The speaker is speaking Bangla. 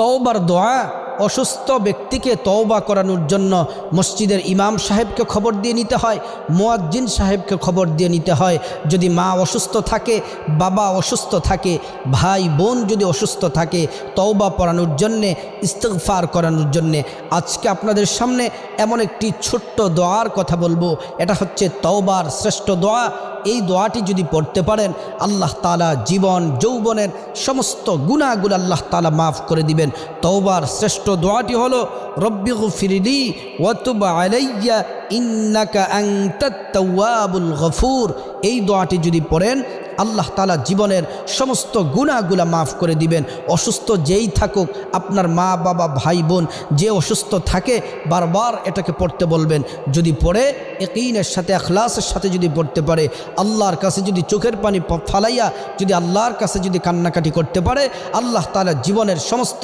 তওবার দোয়া অসুস্থ ব্যক্তিকে তওবা করানোর জন্য মসজিদের ইমাম সাহেবকে খবর দিয়ে নিতে হয়, মুয়াজ্জিন সাহেবকে খবর দিয়ে নিতে হয়। যদি মা অসুস্থ থাকে, বাবা অসুস্থ থাকে, ভাই বোন যদি অসুস্থ থাকে, তওবা পড়ানোর জন্যে, ইস্তিগফার করানোর জন্যে আজকে আপনাদের সামনে এমন একটি ছোট্ট দোয়ার কথা বলবো। এটা হচ্ছে তওবার শ্রেষ্ঠ দোয়া। এই দোয়াটি যদি পড়তে পারেন, আল্লাহ তাআলা জীবন যৌবনের সমস্ত গুনাহগুলো আল্লাহ তাআলা মাফ করে দিবেন। তওবার শ্রেষ্ঠ দোয়াটি হলো রব্বিগফিরলি ওয়া তুব আলাইয়া ইন্নাকা আনতাত তাওয়াবুল গফুর। এই দোয়াটি যদি পড়েন, আল্লাহ তাআলা জীবনের সমস্ত গুনাহগুলো মাফ করে দিবেন। অসুস্থ যেই থাকুক, আপনার মা বাবা ভাই বোন যে অসুস্থ থাকে, বারবার এটাকে পড়তে বলবেন। যদি পড়ে ইয়াকিনের সাথে, ইখলাসের সাথে যদি পড়তে পারে, আল্লাহর কাছে যদি চোখের পানি ফালাইয়া যদি আল্লাহর কাছে যদি কান্নাকাটি করতে পারে, আল্লাহ তাআলা জীবনের সমস্ত